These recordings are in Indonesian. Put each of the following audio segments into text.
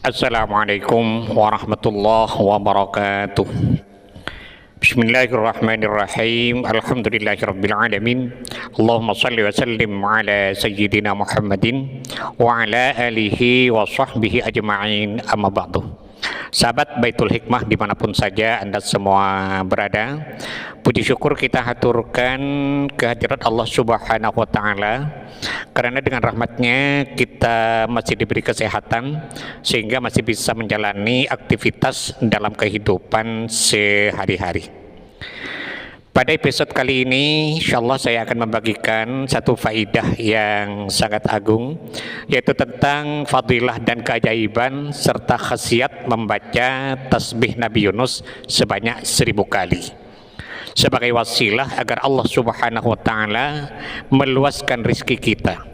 Assalamualaikum warahmatullahi wabarakatuh. Bismillahirrahmanirrahim. Alhamdulillahirabbil alamin. Allahumma shalli wa sallim ala sayyidina Muhammadin wa ala alihi wa sahbihi ajma'in. Amma ba'du. Sahabat Baitul Hikmah dimanapun saja Anda semua berada, puji syukur kita haturkan kehadirat Allah Subhanahu wa Ta'ala, karena dengan rahmatnya kita masih diberi kesehatan sehingga masih bisa menjalani aktivitas dalam kehidupan sehari-hari. Pada episode kali ini, insyaallah saya akan membagikan satu faidah yang sangat agung, yaitu tentang fadilah dan keajaiban serta khasiat membaca tasbih Nabi Yunus sebanyak 1000 kali sebagai wasilah agar Allah Subhanahu wa Ta'ala meluaskan rizki kita,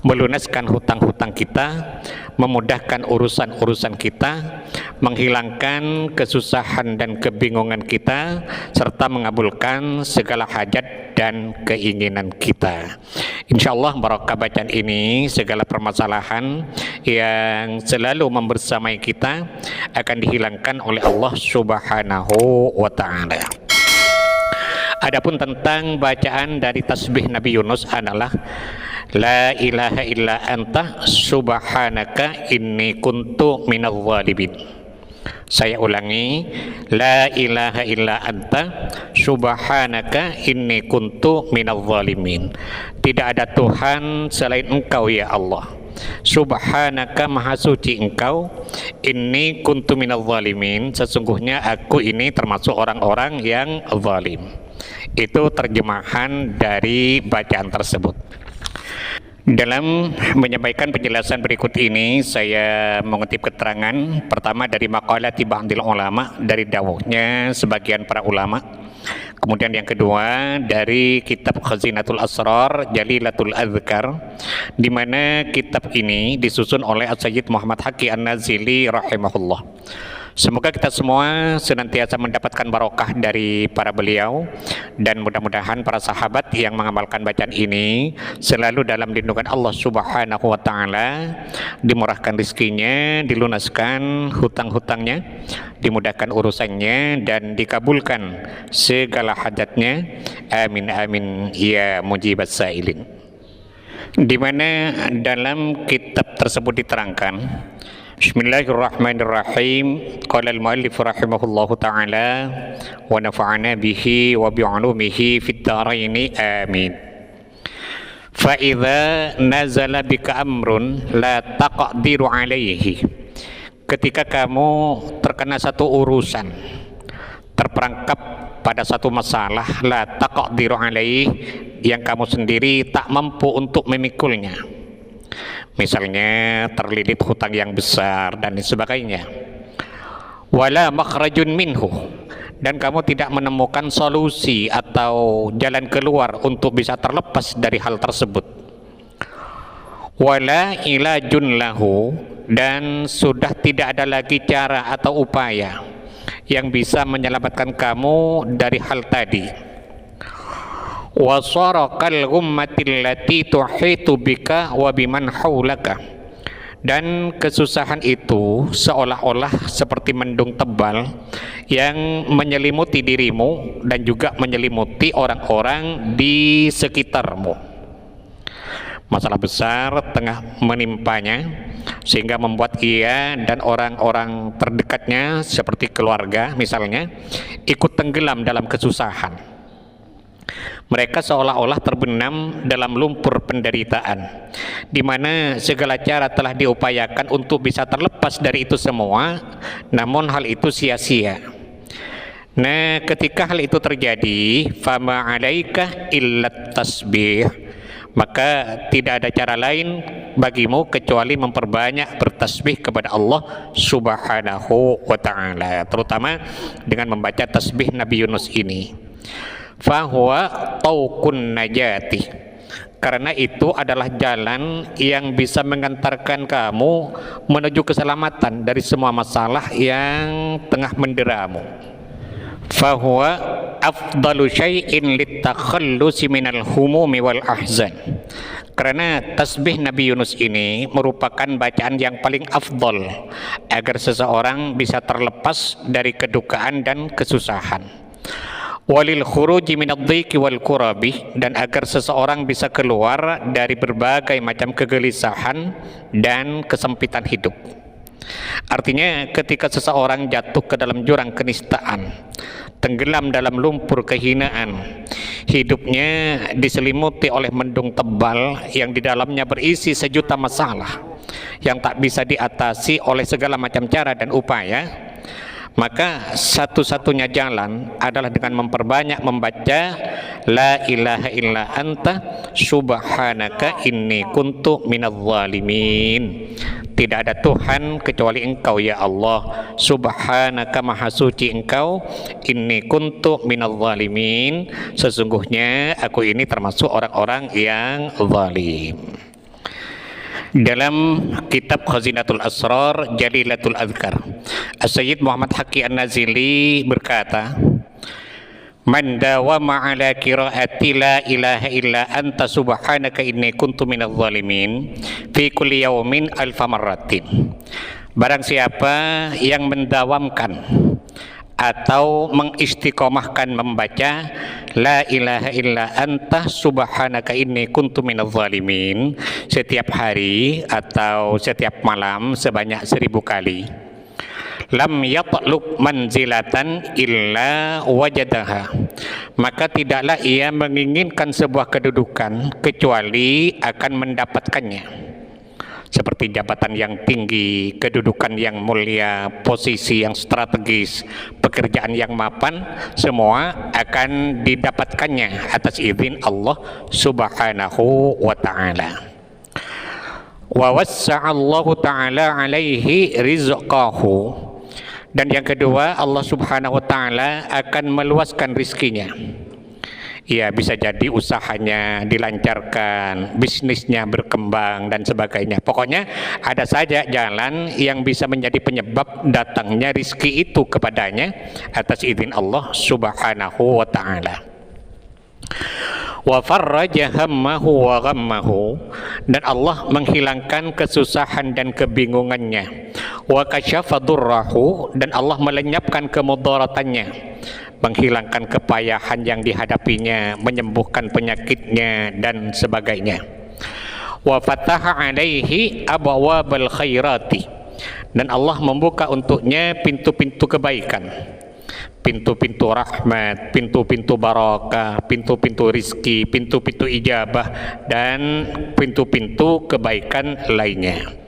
melunaskan hutang-hutang kita, memudahkan urusan-urusan kita, menghilangkan kesusahan dan kebingungan kita, serta mengabulkan segala hajat dan keinginan kita. Insyaallah barakah bacaan ini, segala permasalahan yang selalu membersamai kita akan dihilangkan oleh Allah Subhanahu wa Ta'ala. Adapun tentang bacaan dari tasbih Nabi Yunus adalah La ilaha illa anta subhanaka inni kuntu minadh dhalimin. Saya ulangi, La ilaha illa anta subhanaka inni kuntu minadh dhalimin. Tidak ada Tuhan selain Engkau ya Allah. Subhanaka, maha suci Engkau, inni kuntu minadh dhalimin, sesungguhnya aku ini termasuk orang-orang yang zalim. Itu terjemahan dari bacaan tersebut. Dalam menyampaikan penjelasan berikut ini, saya mengutip keterangan pertama dari maqalati ba'dil ulama, dari dawuhnya sebagian para ulama. Kemudian yang kedua dari kitab Khazinatul Asrar Jalilatul Azkar, di mana kitab ini disusun oleh As-Sayyid Muhammad Haqi An-Nazili rahimahullah. Semoga kita semua senantiasa mendapatkan barokah dari para beliau, dan mudah-mudahan para sahabat yang mengamalkan bacaan ini selalu dalam lindungan Allah Subhanahu wa Ta'ala, dimurahkan rizkinya, dilunaskan hutang-hutangnya, dimudahkan urusannya, dan dikabulkan segala hajatnya. Amin amin ya mujibas sailin. Di mana dalam kitab tersebut diterangkan, Bismillahirrahmanirrahim. Qala al-muallif rahimahullahu ta'ala wa nafa'ana bihi wa bi'ulumihi fid dharaini amin. Fa idza nazala bika amrun la taqdiru alaihi. Ketika kamu terkena satu urusan, terperangkap pada satu masalah, la taqdiru alaihi, yang kamu sendiri tak mampu untuk memikulnya. Misalnya terlilit hutang yang besar dan sebagainya. Wala makhrajun minhu, dan kamu tidak menemukan solusi atau jalan keluar untuk bisa terlepas dari hal tersebut. Wala ilajun lahu, dan sudah tidak ada lagi cara atau upaya yang bisa menyelamatkan kamu dari hal tadi. Wasarakal ghummatil lati tuhitu bika wa biman haulaka, dan kesusahan itu seolah-olah seperti mendung tebal yang menyelimuti dirimu dan juga menyelimuti orang-orang di sekitarmu. Masalah besar tengah menimpanya sehingga membuat ia dan orang-orang terdekatnya seperti keluarga misalnya ikut tenggelam dalam kesusahan. Mereka seolah-olah terbenam dalam lumpur penderitaan, di mana segala cara telah diupayakan untuk bisa terlepas dari itu semua, namun hal itu sia-sia. Nah, ketika hal itu terjadi, fama alaika illat tasbih, maka tidak ada cara lain bagimu kecuali memperbanyak bertasbih kepada Allah Subhanahu wa Ta'ala, terutama dengan membaca tasbih Nabi Yunus ini. Fahuwa tauqun najati, karena itu adalah jalan yang bisa mengantarkan kamu menuju keselamatan dari semua masalah yang tengah menderamu. Fahuwa afdalu syai'in litakhallusi minal humumi wal ahzan, Karena tasbih Nabi Yunus ini merupakan bacaan yang paling afdol agar seseorang bisa terlepas dari kedukaan dan kesusahan. Walil khuruji minadh-dhiqi wal kurabi, dan agar seseorang bisa keluar dari berbagai macam kegelisahan dan kesempitan hidup. Artinya ketika seseorang jatuh ke dalam jurang kenistaan, tenggelam dalam lumpur kehinaan, hidupnya diselimuti oleh mendung tebal yang di dalamnya berisi sejuta masalah yang tak bisa diatasi oleh segala macam cara dan upaya, maka satu-satunya jalan adalah dengan memperbanyak membaca la ilaha illa anta subhanaka inni kuntu minadh dhalimin. Tidak ada Tuhan kecuali Engkau ya Allah, subhanaka maha suci Engkau, inni kuntu minadh dhalimin, sesungguhnya aku ini termasuk orang-orang yang zalim. Dalam kitab Khazinatul Asrar Jalilatul Azkar, As-Sayyid Muhammad Haqqi An-Nazili berkata, man dawama ala qiraati la ilaha illa anta subhanaka inni kuntu minadh dhalimin fi kulli yaumin alfa marratin. Barang siapa yang mendawamkan atau mengistiqomahkan membaca la ilaha illa anta subhanaka inni kuntu minadh dhalimin setiap hari atau setiap malam sebanyak 1000 kali, lam yatlub manzilatan illa wajadaha, maka tidaklah ia menginginkan sebuah kedudukan kecuali akan mendapatkannya, seperti jabatan yang tinggi, kedudukan yang mulia, posisi yang strategis, pekerjaan yang mapan, semua akan didapatkannya atas izin Allah Subhanahu wa ta'ala. Wa wassa'allahu ta'ala alaihi rizqahu, dan yang kedua, Allah Subhanahu wa ta'ala akan meluaskan rizkinya. Ya, bisa jadi usahanya dilancarkan, bisnisnya berkembang dan sebagainya. Pokoknya ada saja jalan yang bisa menjadi penyebab datangnya rizki itu kepadanya atas izin Allah Subhanahu wa ta'ala. Wa farraja hammahu wa ghammahu, dan Allah menghilangkan kesusahan dan kebingungannya. Wa kasyafa durrahu, dan Allah melenyapkan kemudaratannya, menghilangkan kepayahan yang dihadapinya, menyembuhkan penyakitnya dan sebagainya. Wa fataha alaihi abwabal khairati, dan Allah membuka untuknya pintu-pintu kebaikan, pintu-pintu rahmat, pintu-pintu barakah, pintu-pintu rizki, pintu-pintu ijabah, dan pintu-pintu kebaikan lainnya.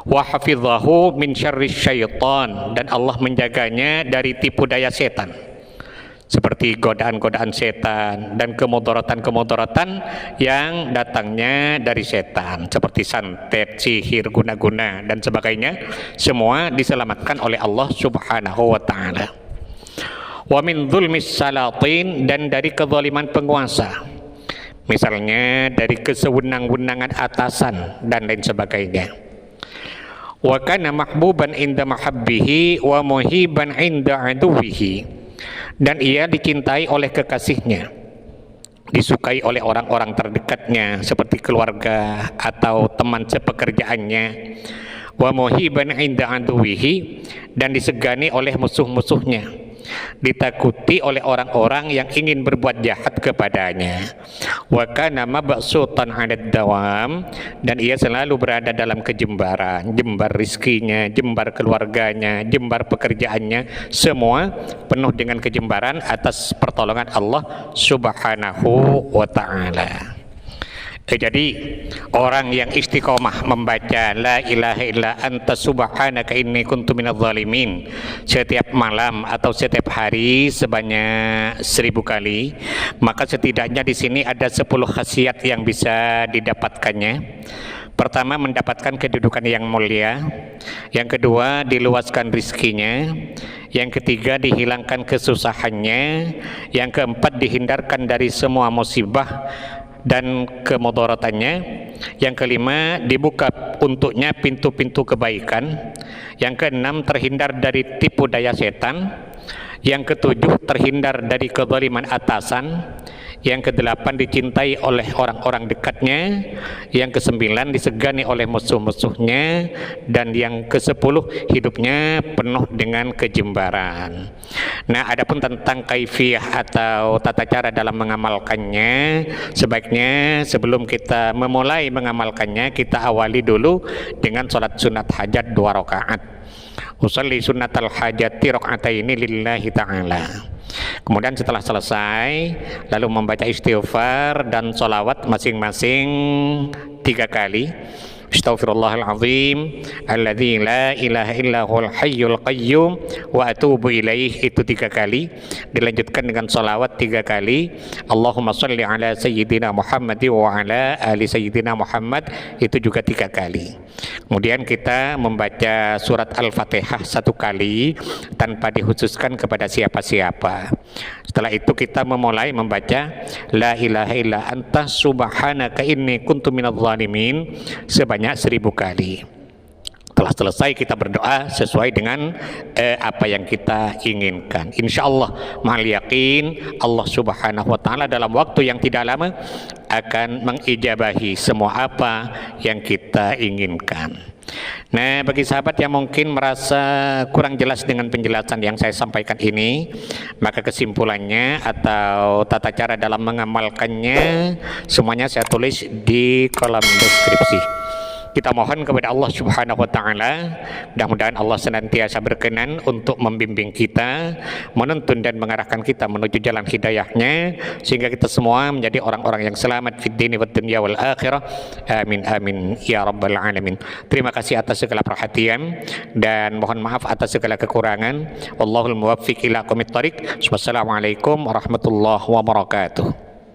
Wa hafidhahu min syarri syaitan, dan Allah menjaganya dari tipu daya setan, seperti godaan-godaan setan dan kemudaratan-kemudaratan yang datangnya dari setan, seperti santet, sihir, guna-guna dan sebagainya, semua diselamatkan oleh Allah Subhanahu wa ta'ala. Wa min dzulmis salatin, dan dari kezaliman penguasa, misalnya dari kesewenang-wenangan atasan dan lain sebagainya. Wa kana mahbuban inda mahabbihi wa muhiban inda aduwihi, dan ia dicintai oleh kekasihnya, disukai oleh orang-orang terdekatnya seperti keluarga atau teman sepekerjaannya. Wa muhiban inda aduwihi, dan disegani oleh musuh-musuhnya, ditakuti oleh orang-orang yang ingin berbuat jahat kepadanya. Wa kana mabsutan 'alad dawam, dan ia selalu berada dalam kejembaran, jembar rizkinya, jembar keluarganya, jembar pekerjaannya, semua penuh dengan kejembaran atas pertolongan Allah Subhanahu wa ta'ala. Jadi orang yang istiqomah membaca la ilaha illa anta subhanaka inni kuntu minadh dhalimin setiap malam atau setiap hari sebanyak 1000 kali, maka setidaknya di sini ada 10 khasiat yang bisa didapatkannya. Pertama, mendapatkan kedudukan yang mulia. Yang kedua, diluaskan rizkinya. Yang ketiga, dihilangkan kesusahannya. Yang keempat, dihindarkan dari semua musibah dan kemudaratannya. Yang kelima, dibuka untuknya pintu-pintu kebaikan. Yang keenam, terhindar dari tipu daya setan. Yang ketujuh, terhindar dari kezaliman atasan. Yang kedelapan dicintai oleh orang-orang dekatnya. Yang kesembilan disegani oleh musuh-musuhnya. Dan yang kesepuluh hidupnya penuh dengan kejembaran. Nah, adapun tentang kaifiyah atau tata cara dalam mengamalkannya, sebaiknya sebelum kita memulai mengamalkannya, kita awali dulu dengan sholat sunat hajat 2 rakaat. Usalli sunnatal hajati raka'ataini lillahi ta'ala. Kemudian setelah selesai, lalu membaca istighfar dan sholawat masing-masing 3 kali. Astaghfirullahaladzim alladzi la ilaha illa huwal hayyul qayyum wa atubu ilaih, itu 3 kali. Dilanjutkan dengan sholawat 3 kali. Allahumma sholli ala sayyidina Muhammad wa ala ali sayyidina Muhammad, itu juga 3 kali. Kemudian kita membaca surat Al-Fatihah 1 kali tanpa dikhususkan kepada siapa-siapa. Setelah itu kita memulai membaca la ilaha illa anta subhanaka inni kuntu minadz zalimin sebanyak 1000 kali. Setelah selesai kita berdoa sesuai dengan apa yang kita inginkan. Insya Allah mahal yakin Allah subhanahu wa ta'ala dalam waktu yang tidak lama akan mengijabahi semua apa yang kita inginkan. Nah, bagi sahabat yang mungkin merasa kurang jelas dengan penjelasan yang saya sampaikan ini, maka kesimpulannya atau tata cara dalam mengamalkannya semuanya saya tulis di kolom deskripsi. Kita mohon kepada Allah subhanahu wa ta'ala, mudah-mudahan Allah senantiasa berkenan untuk membimbing kita, menuntun dan mengarahkan kita menuju jalan hidayahnya, sehingga kita semua menjadi orang-orang yang selamat fid dini wad dunya wal akhirah. Amin amin ya rabbal alamin. Terima kasih atas segala perhatian dan mohon maaf atas segala kekurangan. Wallahul muwaffiq ila aqwamit thoriq. Wassalamualaikum warahmatullahi wabarakatuh.